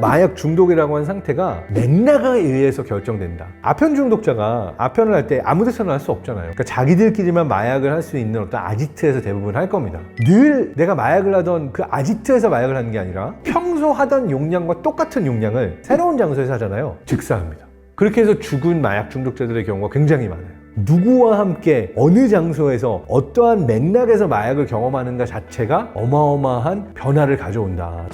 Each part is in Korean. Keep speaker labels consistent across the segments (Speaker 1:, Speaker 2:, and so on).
Speaker 1: 마약 중독이라고 하는 상태가 맥락에 의해서 결정된다. 아편 중독자가 아편을 할 때 아무 데서나 할 수 없잖아요. 그러니까 자기들끼리만 마약을 할 수 있는 어떤 아지트에서 대부분 할 겁니다. 늘 내가 마약을 하던 그 아지트에서 마약을 하는 게 아니라 평소 하던 용량과 똑같은 용량을 새로운 장소에서 하잖아요. 즉사합니다. 그렇게 해서 죽은 마약 중독자들의 경우가 굉장히 많아요. 누구와 함께 어느 장소에서 어떠한 맥락에서 마약을 경험하는가 자체가 어마어마한 변화를 가져온다.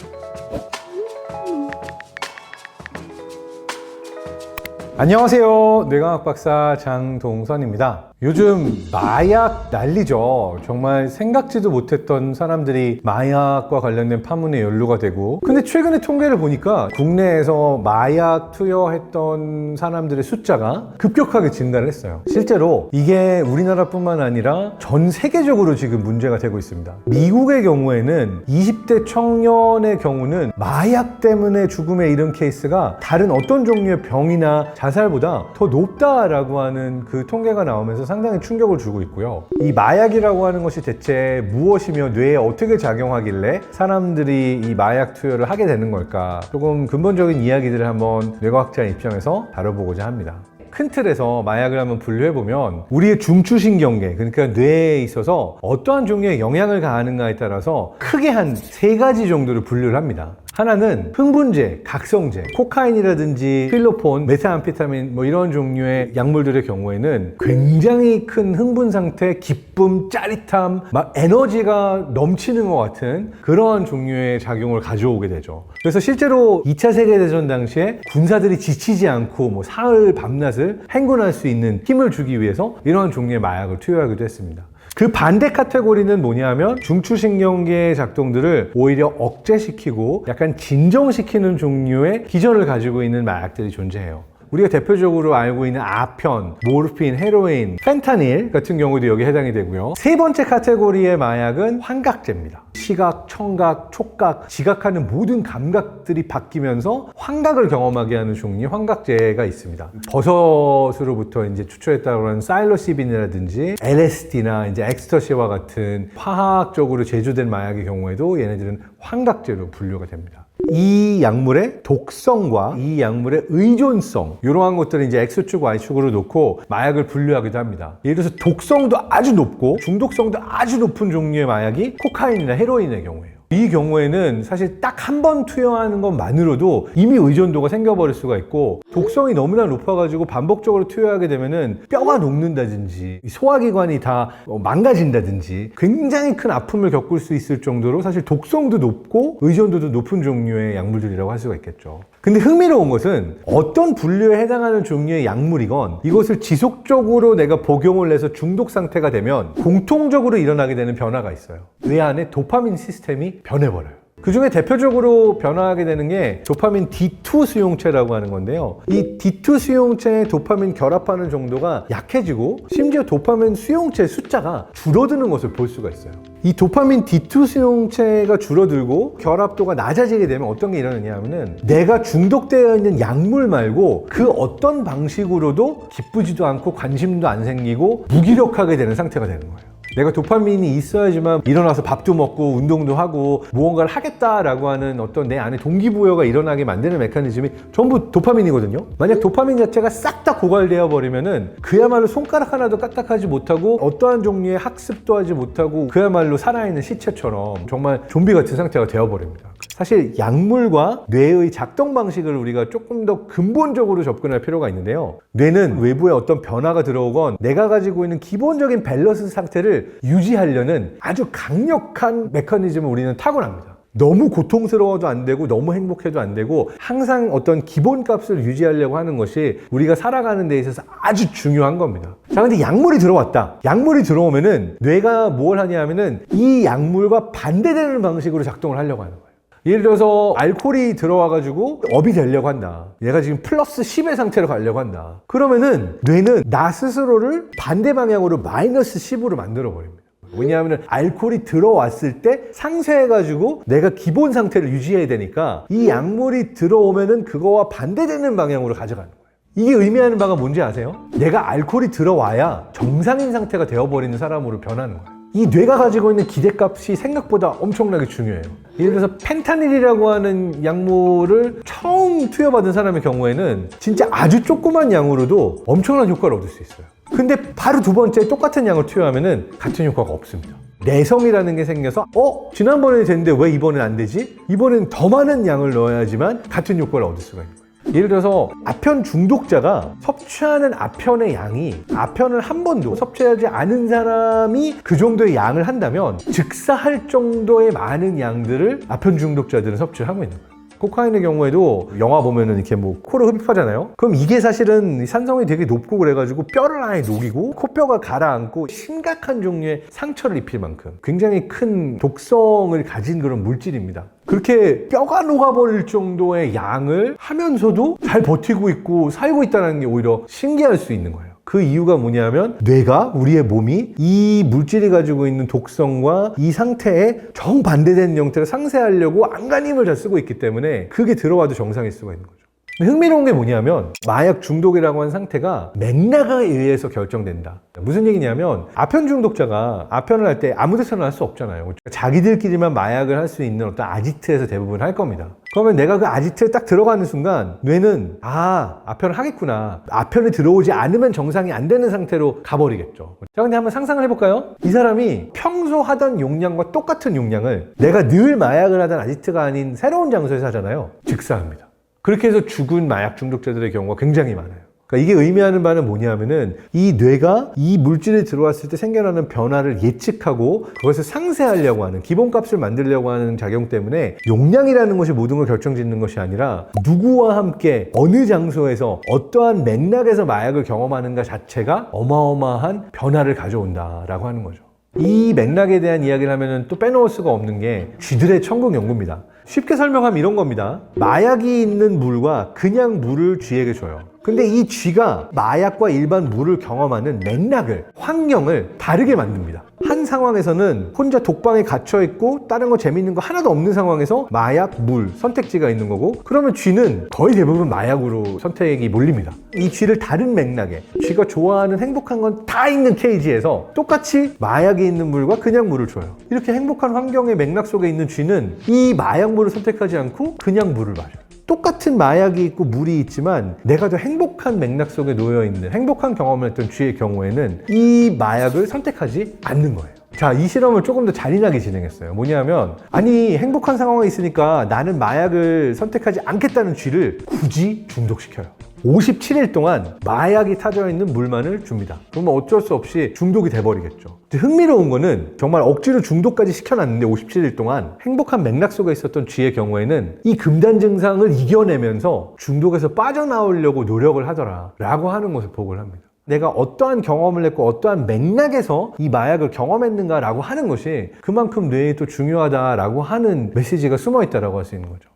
Speaker 1: 안녕하세요. 뇌과학 박사 장동선입니다. 요즘 마약 난리죠. 정말 생각지도 못했던 사람들이 마약과 관련된 파문에 연루가 되고, 근데 최근에 통계를 보니까 국내에서 마약 투여했던 사람들의 숫자가 급격하게 증가를 했어요. 실제로 이게 우리나라뿐만 아니라 전 세계적으로 지금 문제가 되고 있습니다. 미국의 경우에는 20대 청년의 경우는 마약 때문에 죽음에 이른 케이스가 다른 어떤 종류의 병이나 자살보다 더 높다라고 하는 그 통계가 나오면서 상당히 충격을 주고 있고요. 이 마약이라고 하는 것이 대체 무엇이며 뇌에 어떻게 작용하길래 사람들이 이 마약 투여를 하게 되는 걸까? 조금 근본적인 이야기들을 한번 뇌과학자의 입장에서 다뤄보고자 합니다. 큰 틀에서 마약을 한번 분류해보면 우리의 중추신경계, 그러니까 뇌에 있어서 어떠한 종류의 영향을 가하는가에 따라서 크게 한 3가지 정도를 분류를 합니다. 하나는 흥분제, 각성제, 코카인이라든지 필로폰, 메타암페타민 이런 종류의 약물들의 경우에는 굉장히 큰 흥분 상태, 기쁨, 짜릿함, 막 에너지가 넘치는 것 같은 그러한 종류의 작용을 가져오게 되죠. 그래서 실제로 2차 세계대전 당시에 군사들이 지치지 않고 사흘 밤낮을 행군할 수 있는 힘을 주기 위해서 이러한 종류의 마약을 투여하기도 했습니다. 그 반대 카테고리는 뭐냐면 중추신경계의 작동들을 오히려 억제시키고 약간 진정시키는 종류의 기전을 가지고 있는 마약들이 존재해요. 우리가 대표적으로 알고 있는 아편, 모르핀, 헤로인, 펜타닐 같은 경우도 여기에 해당이 되고요. 3번째 카테고리의 마약은 환각제입니다. 시각, 청각, 촉각, 지각하는 모든 감각들이 바뀌면서 환각을 경험하게 하는 종류의 환각제가 있습니다. 버섯으로부터 이제 추출했다고 하는 사일로시빈이라든지 LSD나 이제 엑스터시와 같은 화학적으로 제조된 마약의 경우에도 얘네들은 환각제로 분류가 됩니다. 이 약물의 독성과 이 약물의 의존성, 이러한 것들을 이제 X축, Y축으로 놓고 마약을 분류하기도 합니다. 예를 들어서 독성도 아주 높고 중독성도 아주 높은 종류의 마약이 코카인이나 헤로인의 경우예요. 이 경우에는 사실 딱 한 번 투여하는 것만으로도 이미 의존도가 생겨버릴 수가 있고, 독성이 너무나 높아가지고 반복적으로 투여하게 되면은 뼈가 녹는다든지 소화기관이 다 망가진다든지 굉장히 큰 아픔을 겪을 수 있을 정도로 사실 독성도 높고 의존도도 높은 종류의 약물들이라고 할 수가 있겠죠. 근데 흥미로운 것은 어떤 분류에 해당하는 종류의 약물이건 이것을 지속적으로 내가 복용을 해서 중독 상태가 되면 공통적으로 일어나게 되는 변화가 있어요. 뇌 안에 도파민 시스템이 변해버려요. 그 중에 대표적으로 변화하게 되는 게 도파민 D2 수용체라고 하는 건데요. 이 D2 수용체의 도파민 결합하는 정도가 약해지고 심지어 도파민 수용체의 숫자가 줄어드는 것을 볼 수가 있어요. 이 도파민 D2 수용체가 줄어들고 결합도가 낮아지게 되면 어떤 게 일어나냐 하면은 내가 중독되어 있는 약물 말고 그 어떤 방식으로도 기쁘지도 않고 관심도 안 생기고 무기력하게 되는 상태가 되는 거예요. 내가 도파민이 있어야지만 일어나서 밥도 먹고 운동도 하고 무언가를 하겠다라고 하는 어떤 내 안에 동기부여가 일어나게 만드는 메커니즘이 전부 도파민이거든요. 만약 도파민 자체가 싹 다 고갈되어 버리면은 그야말로 손가락 하나도 까딱하지 못하고 어떠한 종류의 학습도 하지 못하고 그야말로 살아있는 시체처럼 정말 좀비 같은 상태가 되어버립니다. 사실 약물과 뇌의 작동 방식을 우리가 조금 더 근본적으로 접근할 필요가 있는데요. 뇌는 외부에 어떤 변화가 들어오건 내가 가지고 있는 기본적인 밸런스 상태를 유지하려는 아주 강력한 메커니즘을 우리는 타고납니다. 너무 고통스러워도 안 되고 너무 행복해도 안 되고 항상 어떤 기본값을 유지하려고 하는 것이 우리가 살아가는 데 있어서 아주 중요한 겁니다. 자, 근데 약물이 들어왔다. 약물이 들어오면은 뇌가 뭘 하냐 하면은 이 약물과 반대되는 방식으로 작동을 하려고 하는 거예요. 예를 들어서 알코올이 들어와가지고 업이 되려고 한다. 얘가 지금 플러스 10의 상태로 가려고 한다. 그러면은 뇌는 나 스스로를 반대 방향으로 마이너스 10으로 만들어 버립니다. 왜냐하면 알코올이 들어왔을 때 상쇄해가지고 내가 기본 상태를 유지해야 되니까 이 약물이 들어오면은 그거와 반대되는 방향으로 가져가는 거예요. 이게 의미하는 바가 뭔지 아세요? 내가 알코올이 들어와야 정상인 상태가 되어버리는 사람으로 변하는 거예요. 이 뇌가 가지고 있는 기대값이 생각보다 엄청나게 중요해요. 예를 들어서 펜타닐이라고 하는 약물을 처음 투여받은 사람의 경우에는 진짜 아주 조그만 양으로도 엄청난 효과를 얻을 수 있어요. 근데 바로 두 번째 똑같은 양을 투여하면은 같은 효과가 없습니다. 내성이라는 게 생겨서 지난번에 됐는데 왜 이번엔 안 되지? 이번엔 더 많은 양을 넣어야지만 같은 효과를 얻을 수가 있는 거예요. 예를 들어서 아편 중독자가 섭취하는 아편의 양이 아편을 한 번도 섭취하지 않은 사람이 그 정도의 양을 한다면 즉사할 정도의 많은 양들을 아편 중독자들은 섭취를 하고 있는 거예요. 코카인의 경우에도 영화 보면은 이렇게 뭐 코로 흡입하잖아요. 그럼 이게 사실은 산성이 되게 높고 그래가지고 뼈를 아예 녹이고 코뼈가 가라앉고 심각한 종류의 상처를 입힐 만큼 굉장히 큰 독성을 가진 그런 물질입니다. 그렇게 뼈가 녹아버릴 정도의 양을 하면서도 잘 버티고 있고 살고 있다는 게 오히려 신기할 수 있는 거예요. 그 이유가 뭐냐면 뇌가, 우리의 몸이 이 물질이 가지고 있는 독성과 이 상태에 정반대된 형태로 상쇄하려고 안간힘을 다 쓰고 있기 때문에 그게 들어와도 정상일 수가 있는 거죠. 흥미로운 게 뭐냐면 마약 중독이라고 하는 상태가 맥락에 의해서 결정된다. 무슨 얘기냐면 아편 중독자가 아편을 할 때 아무 데서나 할 수 없잖아요. 자기들끼리만 마약을 할 수 있는 어떤 아지트에서 대부분 할 겁니다. 그러면 내가 그 아지트에 딱 들어가는 순간 뇌는 아편을 하겠구나. 아편이 들어오지 않으면 정상이 안 되는 상태로 가버리겠죠. 자, 근데 한번 상상을 해볼까요? 이 사람이 평소 하던 용량과 똑같은 용량을 내가 늘 마약을 하던 아지트가 아닌 새로운 장소에서 하잖아요. 즉사합니다. 그렇게 해서 죽은 마약 중독자들의 경우가 굉장히 많아요. 그러니까 이게 의미하는 바는 뭐냐면은 이 뇌가 이 물질이 들어왔을 때 생겨나는 변화를 예측하고 그것을 상쇄하려고 하는, 기본값을 만들려고 하는 작용 때문에 용량이라는 것이 모든 걸 결정짓는 것이 아니라 누구와 함께 어느 장소에서 어떠한 맥락에서 마약을 경험하는가 자체가 어마어마한 변화를 가져온다라고 하는 거죠. 이 맥락에 대한 이야기를 하면은 또 빼놓을 수가 없는 게 쥐들의 천국 연구입니다. 쉽게 설명하면 이런 겁니다. 마약이 있는 물과 그냥 물을 쥐에게 줘요. 근데 이 쥐가 마약과 일반 물을 경험하는 맥락을, 환경을 다르게 만듭니다. 한 상황에서는 혼자 독방에 갇혀있고 다른 거 재밌는 거 하나도 없는 상황에서 마약, 물, 선택지가 있는 거고, 그러면 쥐는 거의 대부분 마약으로 선택이 몰립니다. 이 쥐를 다른 맥락에, 쥐가 좋아하는 행복한 건 다 있는 케이지에서 똑같이 마약이 있는 물과 그냥 물을 줘요. 이렇게 행복한 환경의 맥락 속에 있는 쥐는 이 마약물을 선택하지 않고 그냥 물을 마셔요. 똑같은 마약이 있고 물이 있지만 내가 더 행복한 맥락 속에 놓여있는, 행복한 경험을 했던 쥐의 경우에는 이 마약을 선택하지 않는 거예요. 자, 이 실험을 조금 더 잔인하게 진행했어요. 뭐냐면, 아니 행복한 상황에 있으니까 나는 마약을 선택하지 않겠다는 쥐를 굳이 중독시켜요. 57일 동안 마약이 타져있는 물만을 줍니다. 그러면 어쩔 수 없이 중독이 돼버리겠죠. 흥미로운 거는 정말 억지로 중독까지 시켜놨는데 57일 동안 행복한 맥락 속에 있었던 쥐의 경우에는 이 금단 증상을 이겨내면서 중독에서 빠져나오려고 노력을 하더라 라고 하는 것을 보고를 합니다. 내가 어떠한 경험을 했고 어떠한 맥락에서 이 마약을 경험했는가라고 하는 것이 그만큼 뇌에 또 중요하다라고 하는 메시지가 숨어있다라고 할 수 있는 거죠.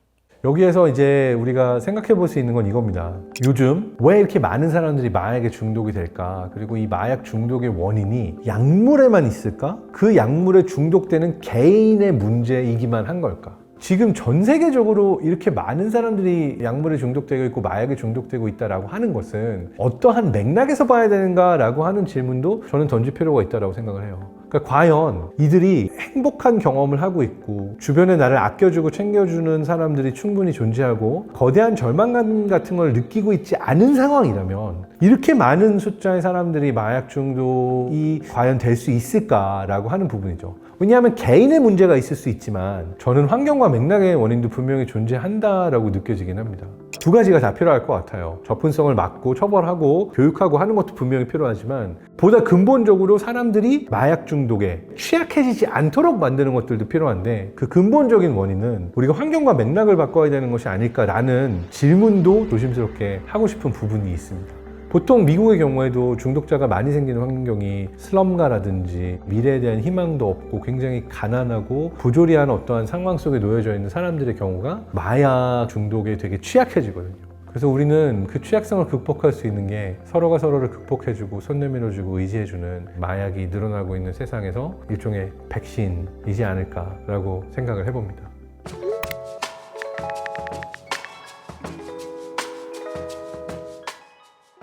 Speaker 1: 여기에서 이제 우리가 생각해 볼 수 있는 건 이겁니다. 요즘 왜 이렇게 많은 사람들이 마약에 중독이 될까? 그리고 이 마약 중독의 원인이 약물에만 있을까? 그 약물에 중독되는 개인의 문제이기만 한 걸까? 지금 전 세계적으로 이렇게 많은 사람들이 약물에 중독되고 있고 마약에 중독되고 있다라고 하는 것은 어떠한 맥락에서 봐야 되는가라고 하는 질문도 저는 던질 필요가 있다고 생각을 해요. 그러니까 과연 이들이 행복한 경험을 하고 있고 주변에 나를 아껴주고 챙겨주는 사람들이 충분히 존재하고 거대한 절망감 같은 걸 느끼고 있지 않은 상황이라면 이렇게 많은 숫자의 사람들이 마약 중독이 과연 될 수 있을까라고 하는 부분이죠. 왜냐하면 개인의 문제가 있을 수 있지만 저는 환경과 맥락의 원인도 분명히 존재한다라고 느껴지긴 합니다. 두 가지가 다 필요할 것 같아요. 접근성을 막고 처벌하고 교육하고 하는 것도 분명히 필요하지만 보다 근본적으로 사람들이 마약 중독에 취약해지지 않도록 만드는 것들도 필요한데 그 근본적인 원인은 우리가 환경과 맥락을 바꿔야 되는 것이 아닐까라는 질문도 조심스럽게 하고 싶은 부분이 있습니다. 보통 미국의 경우에도 중독자가 많이 생기는 환경이 슬럼가라든지 미래에 대한 희망도 없고 굉장히 가난하고 부조리한 어떠한 상황 속에 놓여져 있는 사람들의 경우가 마약 중독에 되게 취약해지거든요. 그래서 우리는 그 취약성을 극복할 수 있는 게 서로가 서로를 극복해주고 손 내밀어주고 의지해주는 마약이 늘어나고 있는 세상에서 일종의 백신이지 않을까라고 생각을 해봅니다.